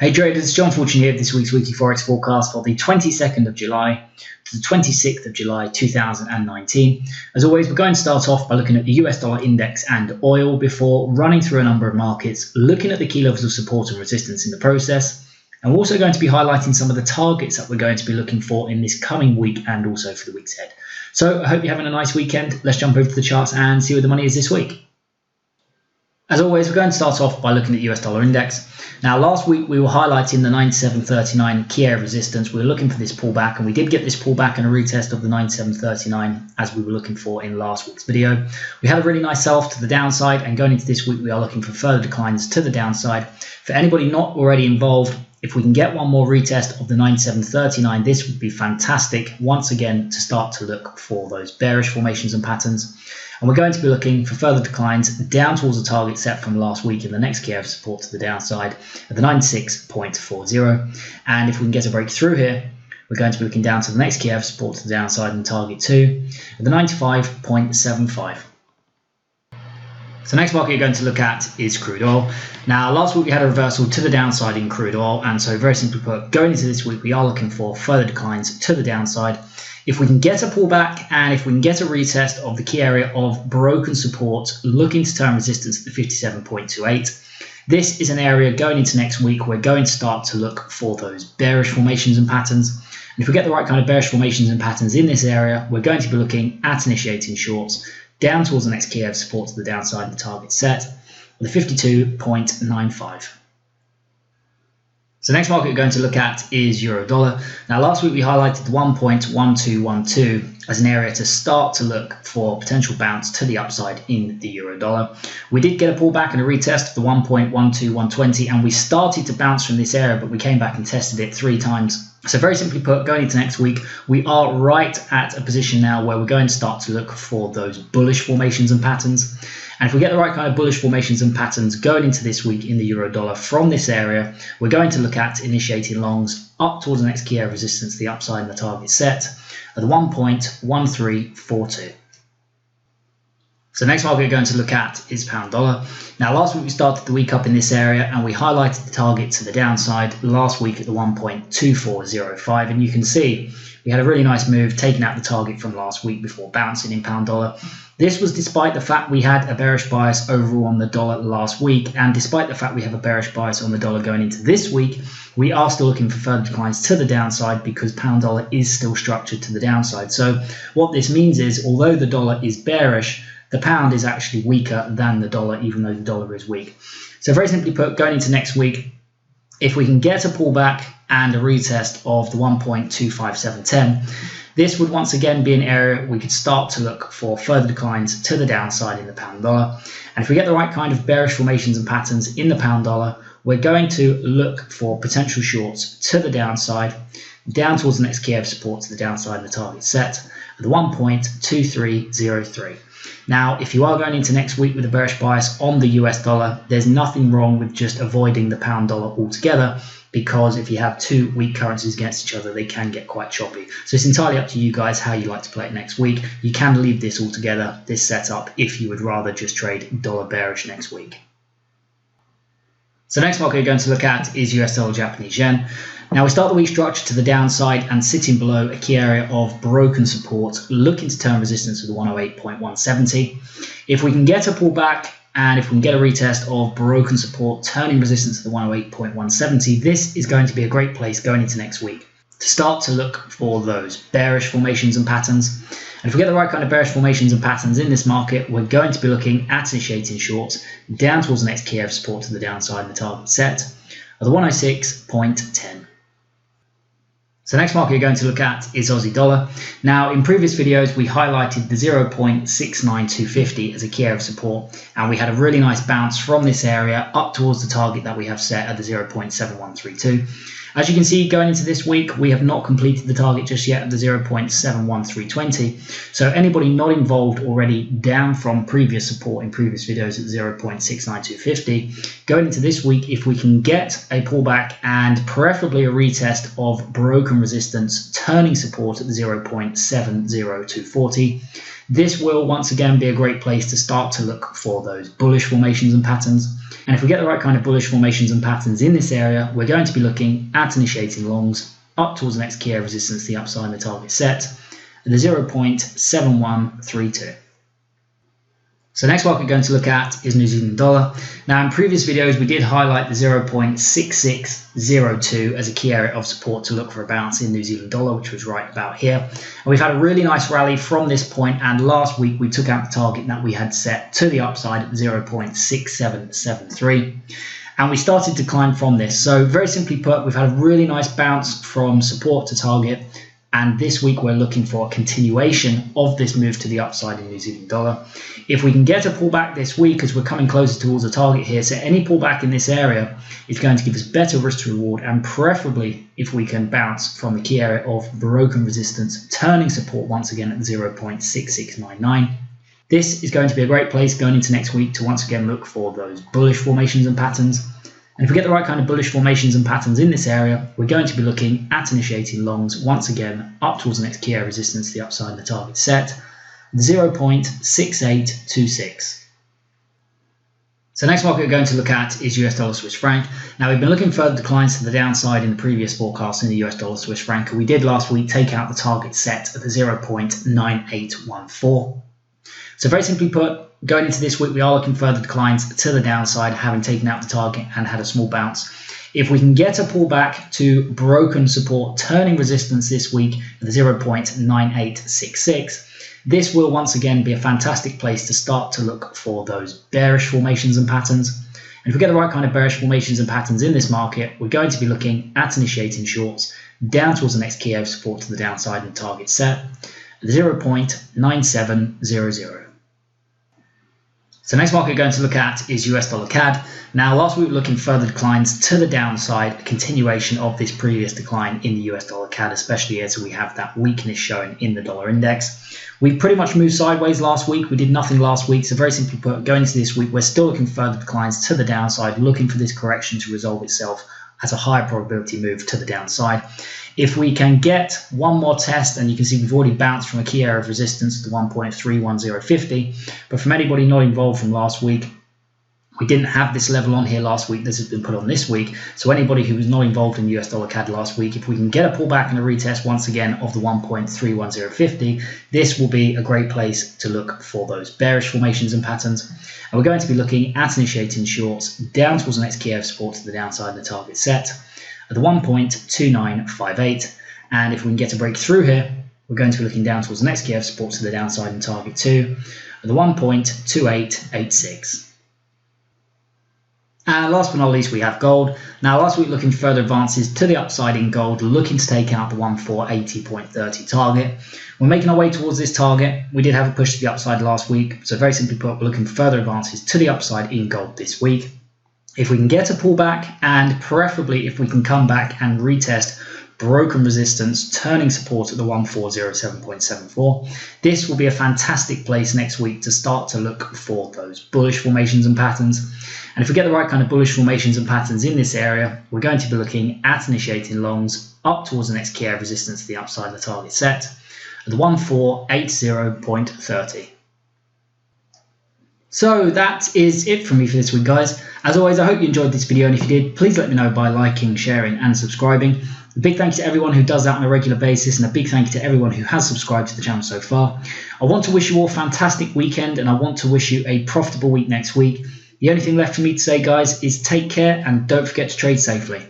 Hey traders, it's John Fortune here with this week's Weekly Forex Forecast for the 22nd of July to the 26th of July 2019. As always, we're going to start off by looking at the US dollar index and oil before running through a number of markets, looking at the key levels of support and resistance in the process. And we're also going to be highlighting some of the targets that we're going to be looking for in this coming week and also for the weeks ahead. So I hope you're having a nice weekend. Let's jump over to the charts and see where the money is this week. As always, we're going to start off by looking at the US dollar index. Now, last week we were highlighting the 97.39 key area of resistance. We were looking for this pullback, and we did get this pullback and a retest of the 97.39 as we were looking for in last week's video. We had a really nice sell-off to the downside, and going into this week we are looking for further declines to the downside. For anybody not already involved, if we can get one more retest of the 97.39, this would be fantastic once again to start to look for those bearish formations and patterns. And we're going to be looking for further declines down towards the target set from last week in the next key area of support to the downside at the 96.40. And if we can get a breakthrough here, we're going to be looking down to the next key area of support to the downside and target 2 at the 95.75. So next market you're going to look at is crude oil. Now, last week we had a reversal to the downside in crude oil, and so very simply put, going into this week we are looking for further declines to the downside. If we can get a pullback and if we can get a retest of the key area of broken support, looking to turn resistance at the 57.28, this is an area going into next week we're going to start to look for those bearish formations and patterns. And if we get the right kind of bearish formations and patterns in this area, we're going to be looking at initiating shorts down towards the next key area of support to the downside and the target set with the 52.95. So next market we're going to look at is euro dollar. Now, last week we highlighted the 1.1212 as an area to start to look for potential bounce to the upside in the euro dollar. We did get a pullback and a retest of the 1.12120, and we started to bounce from this area, but we came back and tested it 3 times. So very simply put, going into next week, we are right at a position now where we're going to start to look for those bullish formations and patterns. And if we get the right kind of bullish formations and patterns going into this week in the euro dollar from this area, we're going to look at initiating longs up towards the next key area of resistance, the upside and the target set at the 1.1342. So next market we're going to look at is pound dollar. Now, last week we started the week up in this area and we highlighted the target to the downside last week at the 1.2405, and you can see we had a really nice move taking out the target from last week before bouncing in pound dollar. This was despite the fact we had a bearish bias overall on the dollar last week, and despite the fact we have a bearish bias on the dollar going into this week, we are still looking for further declines to the downside because pound dollar is still structured to the downside. So what this means is, although the dollar is bearish, the pound is actually weaker than the dollar, even though the dollar is weak. So very simply put, going into next week, if we can get a pullback and a retest of the 1.25710, this would once again be an area we could start to look for further declines to the downside in the pound dollar. And if we get the right kind of bearish formations and patterns in the pound dollar, we're going to look for potential shorts to the downside, down towards the next key area of support to the downside and the target set at the 1.2303. Now, if you are going into next week with a bearish bias on the US dollar, there's nothing wrong with just avoiding the pound dollar altogether, because if you have 2 weak currencies against each other, they can get quite choppy. So it's entirely up to you guys how you like to play it next week. You can leave this altogether, this setup, if you would rather just trade dollar bearish next week. So next market we're going to look at is US dollar Japanese yen. Now, we start the week structured to the downside and sitting below a key area of broken support, looking to turn resistance with the 108.170. If we can get a pullback and if we can get a retest of broken support, turning resistance to the 108.170, this is going to be a great place going into next week to start to look for those bearish formations and patterns. And if we get the right kind of bearish formations and patterns in this market, we're going to be looking at initiating shorts down towards the next key area of support to the downside and the target set at the 106.10. So next market you're going to look at is Aussie dollar. Now, in previous videos, we highlighted the 0.69250 as a key area of support, and we had a really nice bounce from this area up towards the target that we have set at the 0.7132. As you can see, going into this week, we have not completed the target just yet at the 0.713320. So anybody not involved already down from previous support in previous videos at 0.69250, going into this week, if we can get a pullback and preferably a retest of broken resistance, turning support at the 0.70240, This will once again be a great place to start to look for those bullish formations and patterns. And if we get the right kind of bullish formations and patterns in this area, we're going to be looking at initiating longs up towards the next key area of resistance, the upside and the target set, at the 0.7132. So next market we're going to look at is New Zealand dollar. Now in previous videos we did highlight the 0.6602 as a key area of support to look for a bounce in New Zealand dollar, which was right about here. And we've had a really nice rally from this point, and last week we took out the target that we had set to the upside at 0.6773. And we started to climb from this. So very simply put, we've had a really nice bounce from support to target. And this week we're looking for a continuation of this move to the upside in New Zealand dollar. If we can get a pullback this week as we're coming closer towards the target here, so any pullback in this area is going to give us better risk to reward, and preferably if we can bounce from the key area of broken resistance, turning support once again at 0.6699. This is going to be a great place going into next week to once again look for those bullish formations and patterns. And if we get the right kind of bullish formations and patterns in this area, we're going to be looking at initiating longs once again up towards the next key area of resistance, the upside and the target set, 0.6826. So next market we're going to look at is US dollar Swiss franc. Now we've been looking further declines to the downside in the previous forecast in the US dollar Swiss franc, and we did last week take out the target set at the 0.9814. So very simply put, going into this week, we are looking further declines to the downside, having taken out the target and had a small bounce. If we can get a pullback to broken support, turning resistance this week at the 0.9866, this will once again be a fantastic place to start to look for those bearish formations and patterns. And if we get the right kind of bearish formations and patterns in this market, we're going to be looking at initiating shorts down towards the next key area of support to the downside and target set at 0.9700. So next market we're going to look at is US dollar CAD. Now last week we were looking further declines to the downside, a continuation of this previous decline in the US dollar CAD, especially as we have that weakness showing in the dollar index. We pretty much moved sideways last week. We did nothing last week. So very simply put, going into this week, we're still looking further declines to the downside, looking for this correction to resolve itself as a high probability move to the downside. If we can get one more test, and you can see we've already bounced from a key area of resistance to 1.31050, but from anybody not involved from last week, we didn't have this level on here last week. This has been put on this week. So anybody who was not involved in US dollar CAD last week, if we can get a pullback and a retest once again of the 1.31050, this will be a great place to look for those bearish formations and patterns. And we're going to be looking at initiating shorts down towards the next key area of support to the downside and the target set at the 1.2958. And if we can get a break through here, we're going to be looking down towards the next key area of support to the downside and target 2 at the 1.2886. And last but not least, we have gold. Now, last week looking further advances to the upside in gold, looking to take out the 1480.30 target. We're making our way towards this target. We did have a push to the upside last week. So very simply put, we're looking for further advances to the upside in gold this week. If we can get a pullback, and preferably if we can come back and retest broken resistance, turning support at the 1407.74. This will be a fantastic place next week to start to look for those bullish formations and patterns. And if we get the right kind of bullish formations and patterns in this area, we're going to be looking at initiating longs up towards the next key area of resistance to the upside of the target set at the 1480.30. So that is it from me for this week, guys. As always, I hope you enjoyed this video, and if you did, please let me know by liking, sharing and subscribing. A big thank you to everyone who does that on a regular basis, and a big thank you to everyone who has subscribed to the channel so far. I want to wish you all a fantastic weekend, and I want to wish you a profitable week next week. The only thing left for me to say, guys, is take care and don't forget to trade safely.